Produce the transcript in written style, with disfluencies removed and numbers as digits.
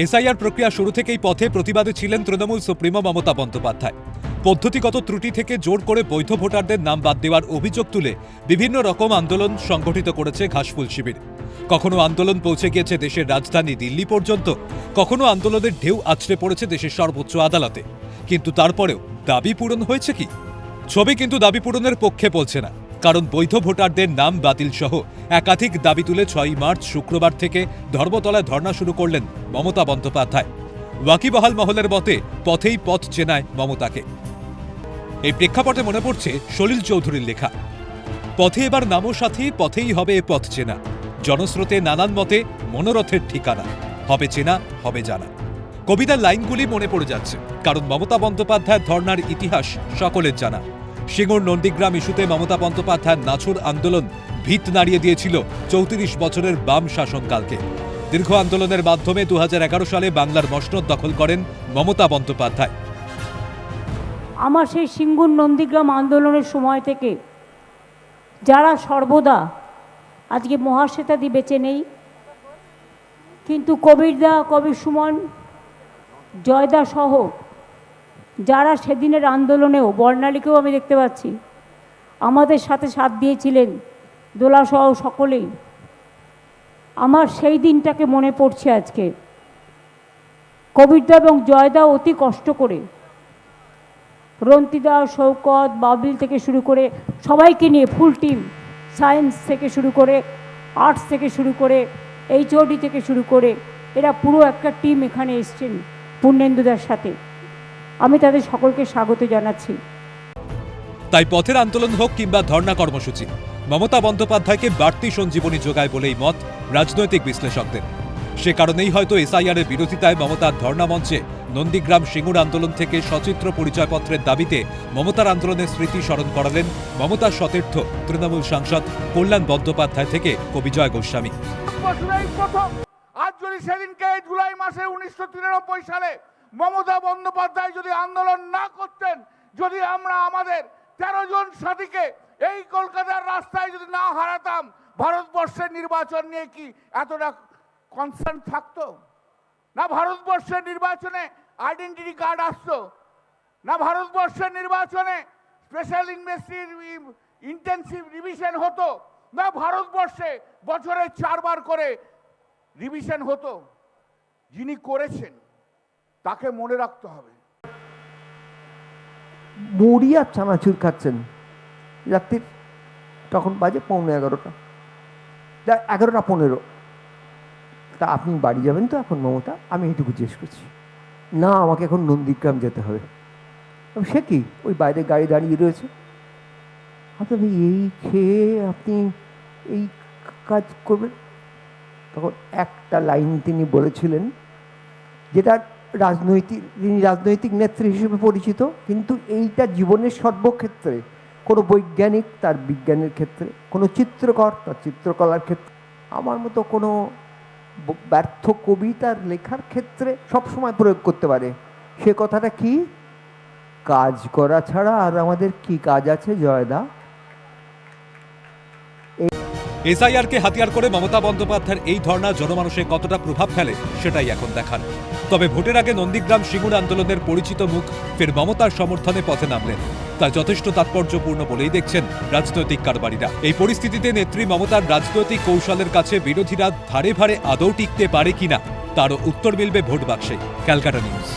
SIR প্রক্রিয়া শুরু থেকেই পথে প্রতিবাদে ছিলেন তৃণমূল সুপ্রিমো মমতা বন্দ্যোপাধ্যায়। পদ্ধতিগত ত্রুটি থেকে জোর করে বৈধ ভোটারদের নাম বাদ দেওয়ার অভিযোগ তুলে বিভিন্ন রকম আন্দোলন সংগঠিত করেছে ঘাসফুল শিবির। কখনো আন্দোলন পৌঁছে গিয়েছে দেশের রাজধানী দিল্লি পর্যন্ত, কখনো আন্দোলনের ঢেউ আছড়ে পড়েছে দেশের সর্বোচ্চ আদালতে। কিন্তু তারপরেও দাবি পূরণ হয়েছে কি? ছবি কিন্তু দাবি পূরণের পক্ষে বলছে না, কারণ বৈধ ভোটারদের নাম বাতিল সহ একাধিক দাবি তুলে 6 মার্চ শুক্রবার থেকে ধর্মতলায় ধর্ণা শুরু করলেন মমতা বন্দ্যোপাধ্যায়। ওয়াকিবহাল মহলের মতে পথেই পথ চেনায় মমতাকে। এই প্রেক্ষাপটে মনে পড়ছে সলিল চৌধুরীর লেখা, পথে এবার নামো সাথী, পথেই হবে পথ চেনা, জনস্রোতে নানান মতে মনোরথের ঠিকানা, হবে চেনা হবে জানা। কবিতার লাইনগুলি মনে পড়ে যাচ্ছে, কারণ মমতা বন্দ্যোপাধ্যায়ের ধর্নার ইতিহাস সকলের জানা। সিঙ্গুর নন্দীগ্রাম ইস্যুতে মমতা বন্দ্যোপাধ্যায়ের নাছোড় আন্দোলন ভিত নাড়িয়ে দিয়েছিল 34 বছরের বাম শাসনকালকে। দীর্ঘ আন্দোলনের মাধ্যমে 2011 সালে বাংলার মসনদ দখল করেন মমতা বন্দ্যোপাধ্যায়। আমার সেই সিঙ্গুর নন্দীগ্রাম আন্দোলনের সময় থেকে যারা সর্বদা, আজকে মহাশ্বেতাদি বেঁচে নেই, কিন্তু কবিরদা, কবির সুমন, জয়দা সহ যারা সেদিনের আন্দোলনেও, বর্ণালীকেও আমি দেখতে পাচ্ছি, আমাদের সাথে সাথ দিয়েছিলেন, দোলাসহ সকলেই, আমার সেই দিনটাকে মনে পড়ছে আজকে। কবিরদা এবং জয়দা অতি কষ্ট করে রন্তিদা, শৌকত, বাবলিল থেকে শুরু করে সবাইকে নিয়ে ফুল টিম, সায়েন্স থেকে শুরু করে, আর্টস থেকে শুরু করে, এইচওডি থেকে শুরু করে, এরা পুরো একটা টিম এখানে এসছেন পূর্ণেন্দুদার সাথে। আমি তাদের সকলকে স্বাগত জানাচ্ছি। তাই পথের আন্দোলন হোক কিংবা ধর্ণা কর্মসূচি, মমতা বন্দ্যোপাধ্যায়কে বাড়তি সঞ্জীবনী যোগায় বলেই মত রাজনৈতিক বিশ্লেষকদের। সে কারণেই হয়তো এসআইআরের বিরোধিতায় মমতার ধর্ণা মঞ্চে নন্দীগ্রাম সিঙ্গুর আন্দোলন থেকে সচিত্র পরিচয়পত্রের দাবিতে মমতার আন্দোলনের স্মৃতি স্মরণ করালেন মমতার সতীর্থ তৃণমূল সাংসদ কল্যাণ বন্দ্যোপাধ্যায় থেকে কবিজয় গোস্বামী। আজ যদি সেদিনকে জুলাই মাসে 1993 সালে মমতা বন্দ্যোপাধ্যায় যদি আন্দোলন না করতেন, যদি আমরা আমাদের 13 জন সাথীকে এই কলকাতার রাস্তায় যদি না হারাতাম, ভারতবর্ষের নির্বাচন নিয়ে কি এতটা কনসার্ন থাকতো? না ভারতবর্ষের নির্বাচনে আইডেন্টিটি কার্ড আসতো, না ভারতবর্ষের নির্বাচনে স্পেশাল ইন্টেন্সিভ রিভিশন হতো, না ভারতবর্ষে বছরে 4 বার করে রিভিশন হতো। যিনি করেছেন তাকে মনে রাখতে হবে। মুড়ি আর চানাচুর খাচ্ছেন রাত্রির, তখন বাজে 11:15, 11:15। তা আপনি বাড়ি যাবেন তো এখন মমতা? আমি এইটুকু জিজ্ঞেস করছি। না, আমাকে এখন নন্দীগ্রাম যেতে হবে। সে কি, ওই বাইরে গাড়ি দাঁড়িয়ে রয়েছে, আপনি এই খেয়ে আপনি এই কাজ করবেন? তখন একটা লাইন তিনি বলেছিলেন, যেটা তিনি রাজনৈতিক নেত্রী হিসেবে পরিচিত, কিন্তু এইটা জীবনের সর্বক্ষেত্রে, কোনো বৈজ্ঞানিক তার বিজ্ঞানের ক্ষেত্রে, কোনো চিত্রকর তার চিত্রকলার ক্ষেত্রে, আমার মতো কোনো ব্যর্থ কবি তার লেখার ক্ষেত্রে সবসময় প্রয়োগ করতে পারে। সে কথাটা কি? কাজ করা ছাড়া আর আমাদের কি কাজ আছে জয়দা? এসআইআরকে হাতিয়ার করে মমতা বন্দ্যোপাধ্যায়ের এই ধর্ণা জনমানুষে কতটা প্রভাব ফেলে সেটাই এখন দেখার। তবে ভোটের আগে নন্দীগ্রাম সিঙ্গুর আন্দোলনের পরিচিত মুখ ফের মমতার সমর্থনে পথে নামলেন, তা যথেষ্ট তাৎপর্যপূর্ণ বলেই দেখছেন রাজনৈতিক কারবারিরা। এই পরিস্থিতিতে নেত্রী মমতার রাজনৈতিক কৌশলের কাছে বিরোধীরা ধারে ভারে আদৌ টিকতে পারে কিনা তারও উত্তর মিলবে ভোট বাক্সে। ক্যালকাটা নিউজ।